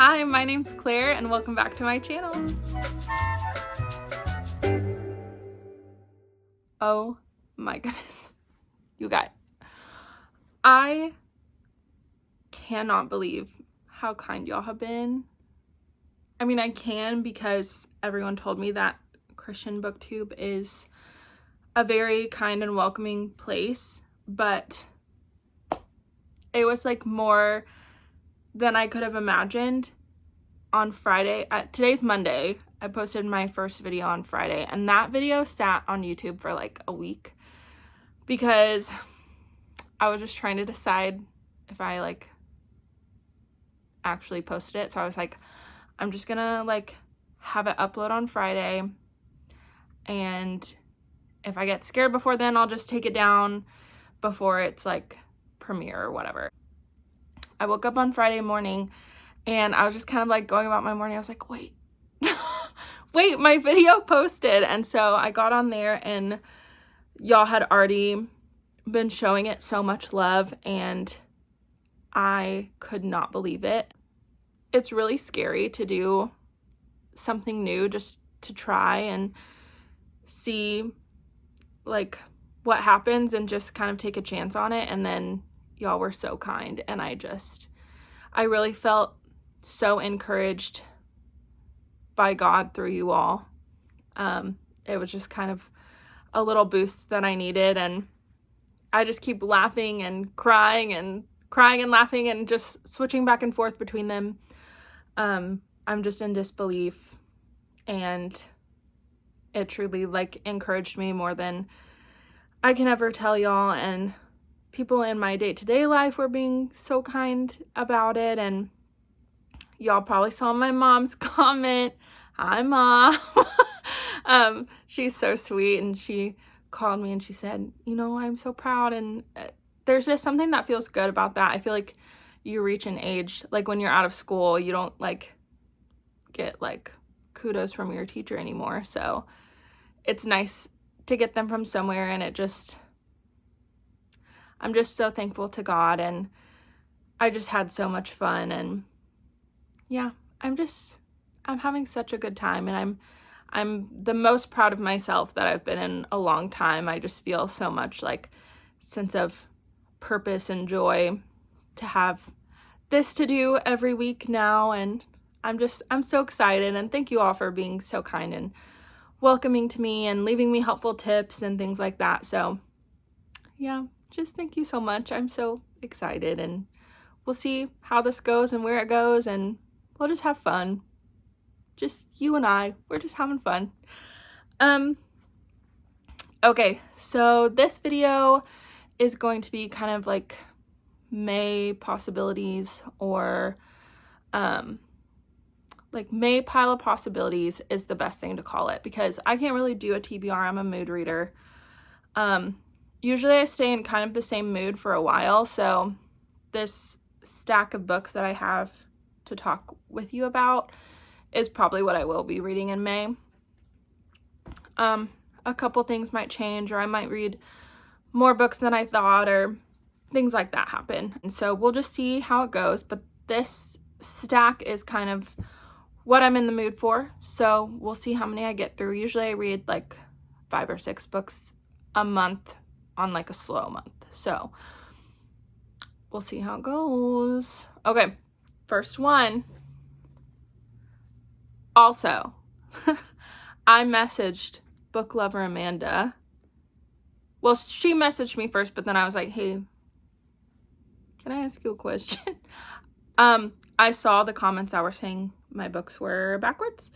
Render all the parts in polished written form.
Hi, my name's Claire and welcome back to my channel. Oh my goodness, you guys. I cannot believe how kind y'all have been. I mean, I can because everyone told me that Christian booktube is a very kind and welcoming place, but it was like more than I could have imagined. On Friday, today's Monday, I posted my first video on Friday, and that video sat on YouTube for like a week because I was just trying to decide if I like actually posted it. So I was like, I'm just gonna like have it upload on Friday, and if I get scared before then, I'll just take it down before it's like premiere or whatever. I woke up on Friday morning and I was just kind of like going about my morning. I was like, wait, wait, my video posted. And so I got on there and y'all had already been showing it so much love and I could not believe it. It's really scary to do something new, just to try and see like what happens and just kind of take a chance on it. And then y'all were so kind and I really felt so encouraged by God through you all. It was just kind of a little boost that I needed, and I just keep laughing and crying and laughing and just switching back and forth between them. I'm just in disbelief, and it truly like encouraged me more than I can ever tell y'all, and people in my day-to-day life were being so kind about it. And y'all probably saw my mom's comment. Hi, Mom. She's so sweet, and she called me and she said, you know, I'm so proud. And there's just something that feels good about that. I feel like you reach an age, like when you're out of school, you don't like get like kudos from your teacher anymore. So it's nice to get them from somewhere, and I'm just so thankful to God, and I just had so much fun, and yeah, I'm having such a good time, and I'm the most proud of myself that I've been in a long time. I just feel so much like sense of purpose and joy to have this to do every week now, and I'm so excited, and thank you all for being so kind and welcoming to me and leaving me helpful tips and things like that. So yeah, just thank you so much. I'm so excited, and we'll see how this goes and where it goes, and we'll just have fun. Just you and I, we're just having fun. Okay, so this video is going to be kind of like May possibilities, or like May pile of possibilities is the best thing to call it, because I can't really do a TBR. I'm a mood reader. Usually I stay in kind of the same mood for a while, so this stack of books that I have to talk with you about is probably what I will be reading in May. A couple things might change, or I might read more books than I thought, or things like that happen. And so we'll just see how it goes, but this stack is kind of what I'm in the mood for. So we'll see how many I get through. Usually I read like 5 or 6 books a month on like a slow month. So we'll see how it goes. Okay, first one. Also, I messaged book lover Amanda. Well, she messaged me first, but then I was like, hey, can I ask you a question? I saw the comments that were saying my books were backwards.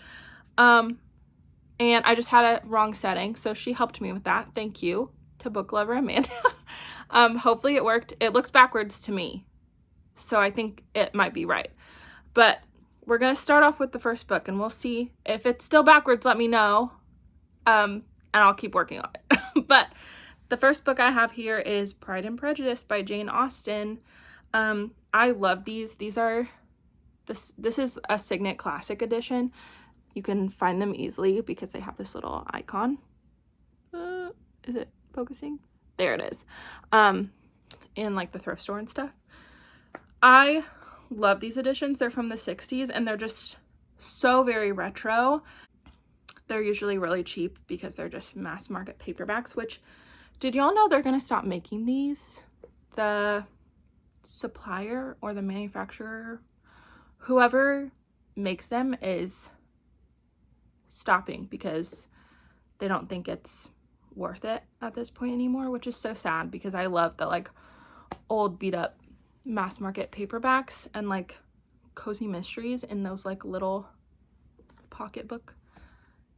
And I just had a wrong setting, so she helped me with that. Thank you to book lover Amanda. Hopefully it worked. It looks backwards to me, so I think it might be right. But we're gonna start off with the first book, and we'll see if it's still backwards. Let me know, and I'll keep working on it. But the first book I have here is Pride and Prejudice by Jane Austen. I love these. This is a Signet Classic edition. You can find them easily because they have this little icon. Is it focusing? There it is. In like the thrift store and stuff. I love these editions. They're from the 60s and they're just so very retro. They're usually really cheap because they're just mass market paperbacks, which, did y'all know they're going to stop making these? The supplier or the manufacturer, whoever makes them, is stopping because they don't think it's worth it at this point anymore, which is so sad because I love the like old beat up mass market paperbacks and like cozy mysteries in those like little pocketbook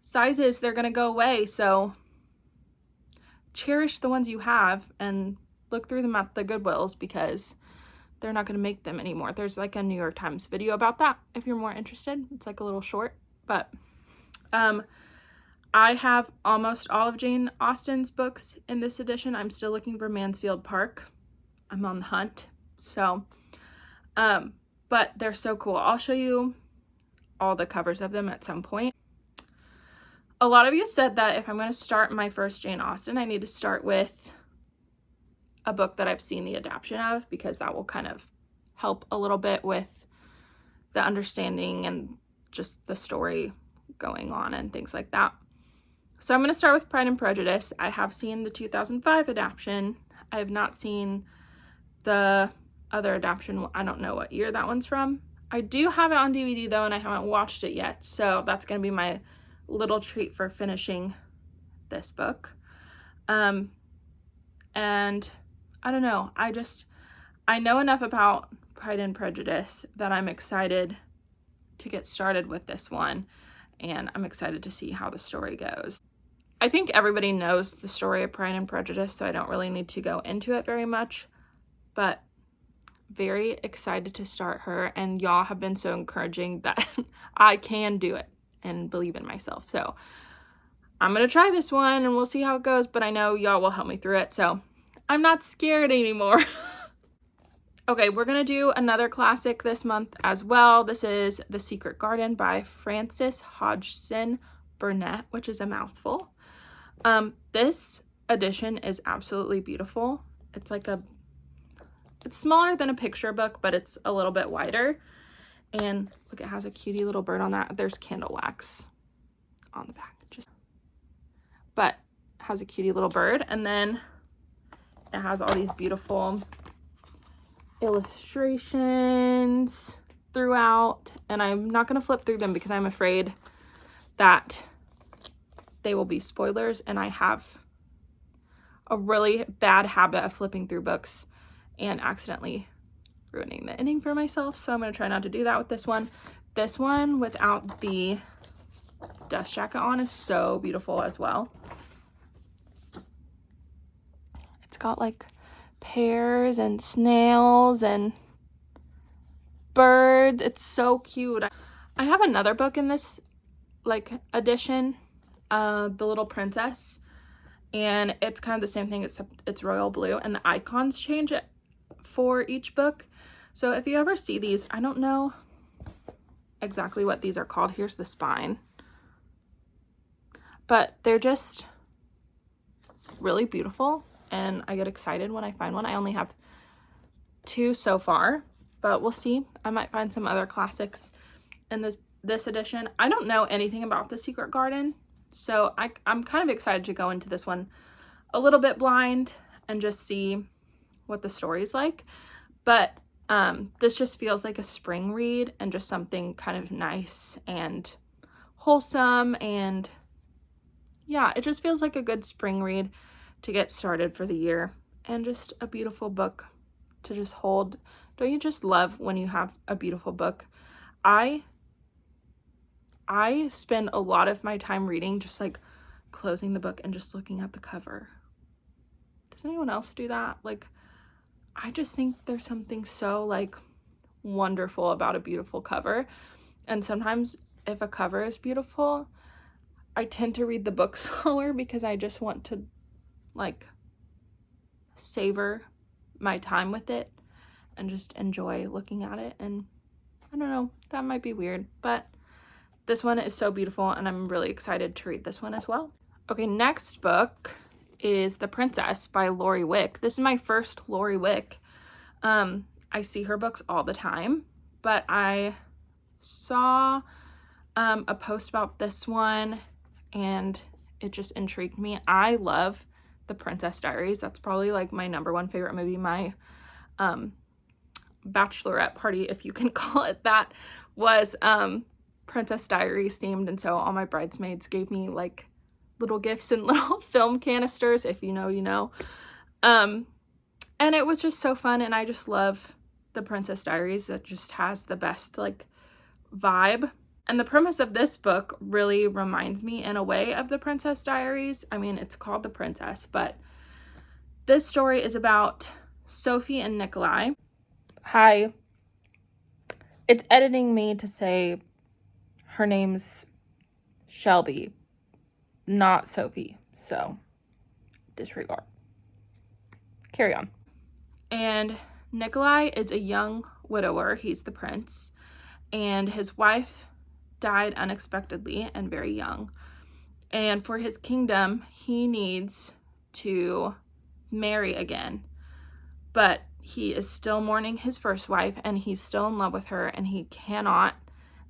sizes. They're gonna go away, so cherish the ones you have and look through them at the Goodwills because they're not gonna make them anymore. There's like a New York Times video about that if you're more interested. It's like a little short, but I have almost all of Jane Austen's books in this edition. I'm still looking for Mansfield Park. I'm on the hunt. So, but they're so cool. I'll show you all the covers of them at some point. A lot of you said that if I'm going to start my first Jane Austen, I need to start with a book that I've seen the adaptation of, because that will kind of help a little bit with the understanding and just the story going on and things like that. So I'm going to start with Pride and Prejudice. I have seen the 2005 adaptation. I have not seen the other adaptation. I don't know what year that one's from. I do have it on DVD though, and I haven't watched it yet. So that's going to be my little treat for finishing this book. And I don't know. I know enough about Pride and Prejudice that I'm excited to get started with this one. And I'm excited to see how the story goes. I think everybody knows the story of Pride and Prejudice, so I don't really need to go into it very much. But very excited to start her, and y'all have been so encouraging that I can do it and believe in myself. So I'm going to try this one and we'll see how it goes, but I know y'all will help me through it, so I'm not scared anymore. Okay, we're going to do another classic this month as well. This is The Secret Garden by Frances Hodgson Burnett, which is a mouthful. This edition is absolutely beautiful. It's like it's smaller than a picture book, but it's a little bit wider. And look, it has a cutie little bird on that. There's candle wax on the back, but it has a cutie little bird. And then it has all these beautiful illustrations throughout, and I'm not going to flip through them because I'm afraid that they will be spoilers, and I have a really bad habit of flipping through books and accidentally ruining the ending for myself, so I'm going to try not to do that with this one. This one without the dust jacket on is so beautiful as well. It's got like pears and snails and birds. It's so cute. I have another book in this like edition, The Little Princess, and it's kind of the same thing except it's royal blue, and the icons change it for each book. So if you ever see these, I don't know exactly what these are called. Here's the spine, but they're just really beautiful, and I get excited when I find one. I only have 2 so far, but we'll see. I might find some other classics in this edition. I don't know anything about The Secret Garden, so I'm kind of excited to go into this one a little bit blind and just see what the story's like. But this just feels like a spring read and just something kind of nice and wholesome, and yeah, it just feels like a good spring read to get started for the year, and just a beautiful book to just hold. Don't you just love when you have a beautiful book? I spend a lot of my time reading just like closing the book and just looking at the cover. Does anyone else do that? Like, I just think there's something so like wonderful about a beautiful cover. And sometimes if a cover is beautiful, I tend to read the book slower because I just want to like savor my time with it and just enjoy looking at it. And I don't know, that might be weird, but this one is so beautiful and I'm really excited to read this one as well. Okay, next book is The Princess by Lorie Wick. This is my first Lorie Wick. I see her books all the time, but I saw a post about this one and it just intrigued me. I love The Princess Diaries. That's probably like my #1 favorite movie. My bachelorette party, if you can call it that, was Princess Diaries themed, and so all my bridesmaids gave me like little gifts and little film canisters. If you know, you know. And it was just so fun, and I just love The Princess Diaries. It just has the best like vibe. And the premise of this book really reminds me in a way of The Princess Diaries. I mean, it's called The Princess, but this story is about Sophie and Nikolai. Hi. It's editing me to say her name's Shelby, not Sophie. So disregard. Carry on. And Nikolai is a young widower. He's the prince. And his wife died unexpectedly and very young. And for his kingdom, he needs to marry again. But he is still mourning his first wife, and he's still in love with her, and he cannot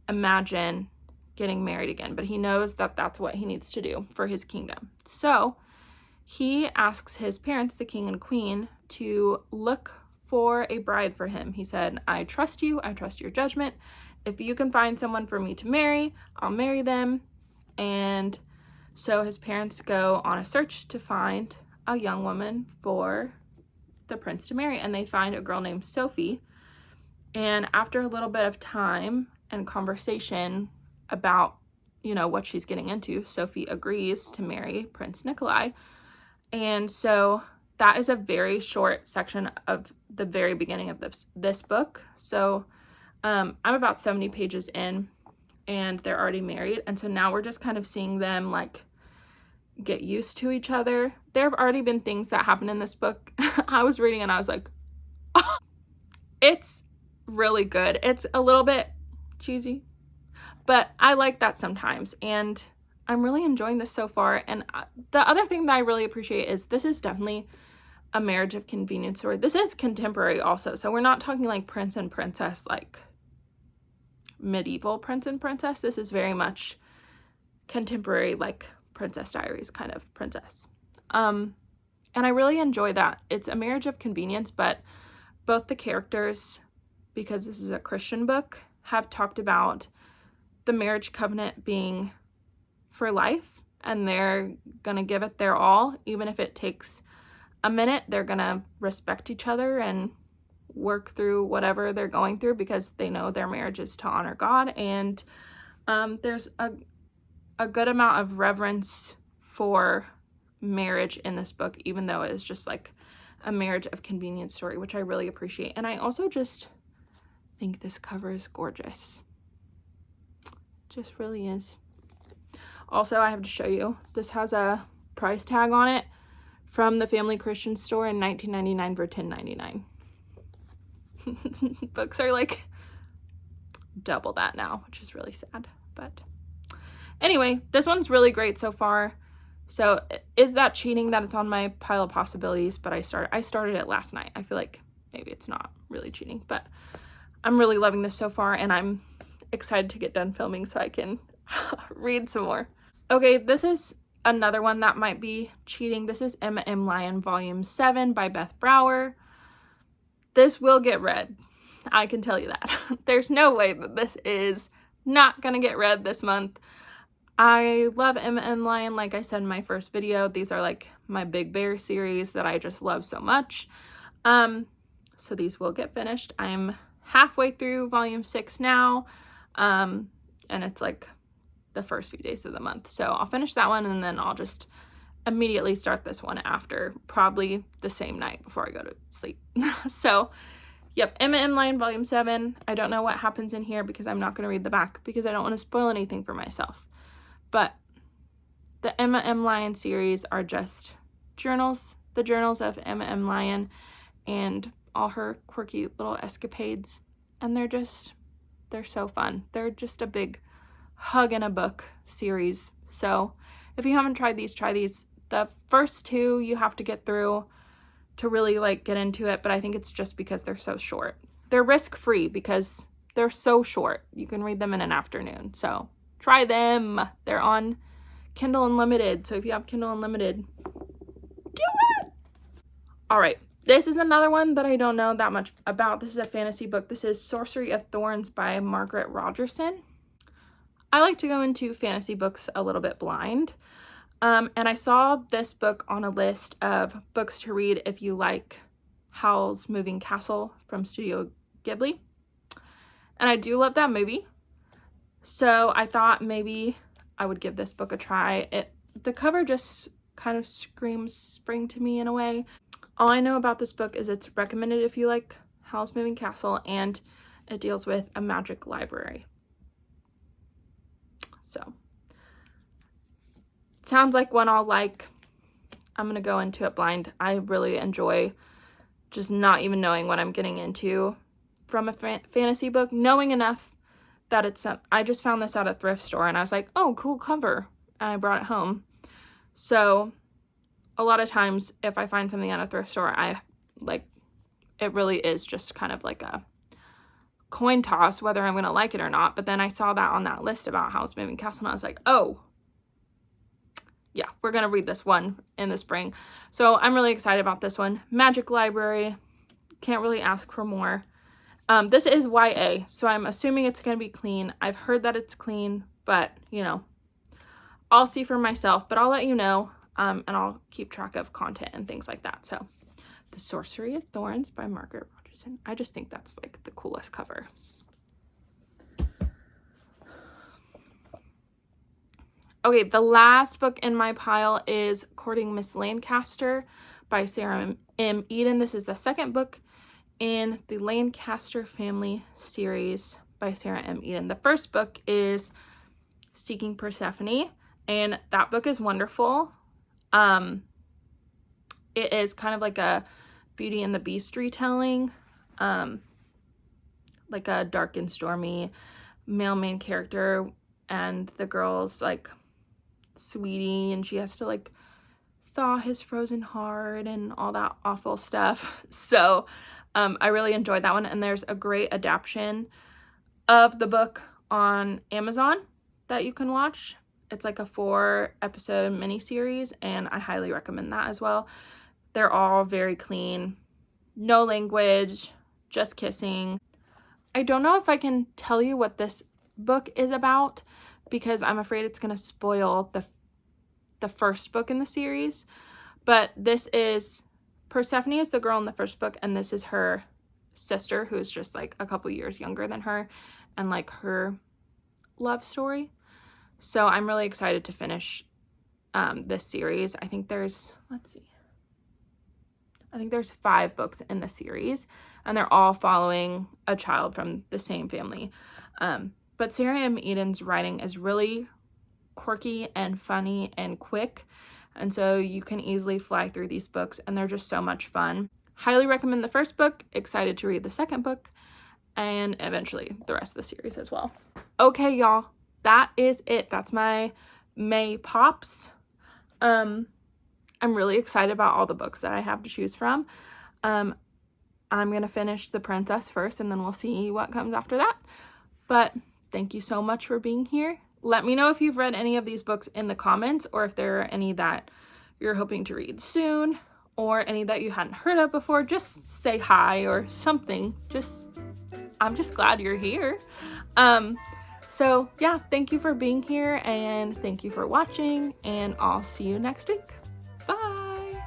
imagine getting married again. But he knows that that's what he needs to do for his kingdom. So he asks his parents, the king and queen, to look for a bride for him. He said, I trust you. I trust your judgment. If you can find someone for me to marry, I'll marry them. And so his parents go on a search to find a young woman for the prince to marry, and they find a girl named Sophie. And after a little bit of time and conversation about, you know, what she's getting into, Sophie agrees to marry Prince Nikolai. And so that is a very short section of the very beginning of this book. So I'm about 70 pages in, and they're already married. And so now we're just kind of seeing them like get used to each other. There have already been things that happen in this book. I was reading and I was like, oh. It's really good. It's a little bit cheesy, but I like that sometimes. And I'm really enjoying this so far. And the other thing that I really appreciate is this is definitely a marriage of convenience story. This is contemporary also. So we're not talking like prince and princess, like medieval prince and princess. This is very much contemporary, like Princess Diaries kind of princess. And I really enjoy that. It's a marriage of convenience, but both the characters, because this is a Christian book, have talked about the marriage covenant being for life, and they're gonna give it their all. Even if it takes a minute, they're gonna respect each other and work through whatever they're going through because they know their marriage is to honor God. And there's a good amount of reverence for marriage in this book, even though it is just like a marriage of convenience story, which I really appreciate. And I also just think this cover is gorgeous. Just really is. Also, I have to show you, this has a price tag on it from the Family Christian store in 1999 for $10.99. Books are like double that now, which is really sad. But anyway, this one's really great so far. So is that cheating that it's on my pile of possibilities? But I started it last night. I feel like maybe it's not really cheating, but I'm really loving this so far, and I'm excited to get done filming so I can read some more. Okay, this is another one that might be cheating. This is Emma M. Lyon Volume 7 by Beth Brower. This will get read. I can tell you that. There's no way that this is not gonna get read this month. I love Emma M. Lyon, like I said in my first video. These are like my Big Bear series that I just love so much. So these will get finished. I'm halfway through Volume 6 now, and it's like the first few days of the month. So I'll finish that one, and then I'll just immediately start this one after, probably the same night before I go to sleep. So yep, Emma M. Lyon Volume 7. I don't know what happens in here because I'm not going to read the back because I don't want to spoil anything for myself. But the Emma M. Lyon series are just journals, the journals of Emma M. Lyon and all her quirky little escapades. And they're so fun. They're just a big hug in a book series. So if you haven't tried these, try these. The first two you have to get through to really like get into it, but I think it's just because they're so short. They're risk-free because They're so short. You can read them in an afternoon. So try them. They're on Kindle Unlimited. So if you have Kindle Unlimited, do it. All right. This is another one that I don't know that much about. This is a fantasy book. This is Sorcery of Thorns by Margaret Rogerson. I like to go into fantasy books a little bit blind. And I saw this book on a list of books to read if you like Howl's Moving Castle from Studio Ghibli. And I do love that movie. So I thought maybe I would give this book a try. The cover just kind of screams spring to me in a way. All I know about this book is it's recommended if you like Howl's Moving Castle, and it deals with a magic library. So, sounds like one I'll like. I'm going to go into it blind. I really enjoy just not even knowing what I'm getting into from a fantasy book, knowing enough that it's I just found this at a thrift store and I was like, oh, cool cover, and I brought it home. So a lot of times if I find something at a thrift store, it really is just kind of like a coin toss whether I'm gonna like it or not. But then I saw that on that list about Howl's Moving Castle and I was like, oh yeah, we're gonna read this one in the spring. So I'm really excited about this one. Magic library, can't really ask for more. This is YA, so I'm assuming it's gonna be clean. I've heard that it's clean, but you know, I'll see for myself, but I'll let you know, and I'll keep track of content and things like that. So The Sorcery of Thorns by Margaret Rogerson. I just think that's like the coolest cover. Okay, the last book in my pile is Courting Miss Lancaster by Sarah M. Eden. This is the second book in the Lancaster family series by Sarah M. Eden. The first book is Seeking Persephone, and that book is wonderful. It is kind of like a Beauty and the Beast retelling, like a dark and stormy male main character, and the girl's like sweetie, and she has to like thaw his frozen heart and all that awful stuff. So I really enjoyed that one, and there's a great adaptation of the book on Amazon that you can watch. It's like a 4-episode miniseries, and I highly recommend that as well. They're all very clean, no language, just kissing. I don't know if I can tell you what this book is about because I'm afraid it's going to spoil the first book in the series. But this is, Persephone is the girl in the first book, and this is her sister who's just like a couple years younger than her, and like her love story. So I'm really excited to finish this series. I think there's, I think there's 5 books in the series, and they're all following a child from the same family. But Sarah M. Eden's writing is really quirky and funny and quick, and so you can easily fly through these books, and they're just so much fun. Highly recommend the first book, excited to read the second book, and eventually the rest of the series as well. Okay, y'all, that is it. That's my May pops. I'm really excited about all the books that I have to choose from. I'm going to finish The Princess first, and then we'll see what comes after that. But thank you so much for being here. Let me know if you've read any of these books in the comments, or if there are any that you're hoping to read soon, or any that you hadn't heard of before. Just say hi or something. I'm just glad you're here. So yeah, thank you for being here, and thank you for watching, and I'll see you next week. Bye.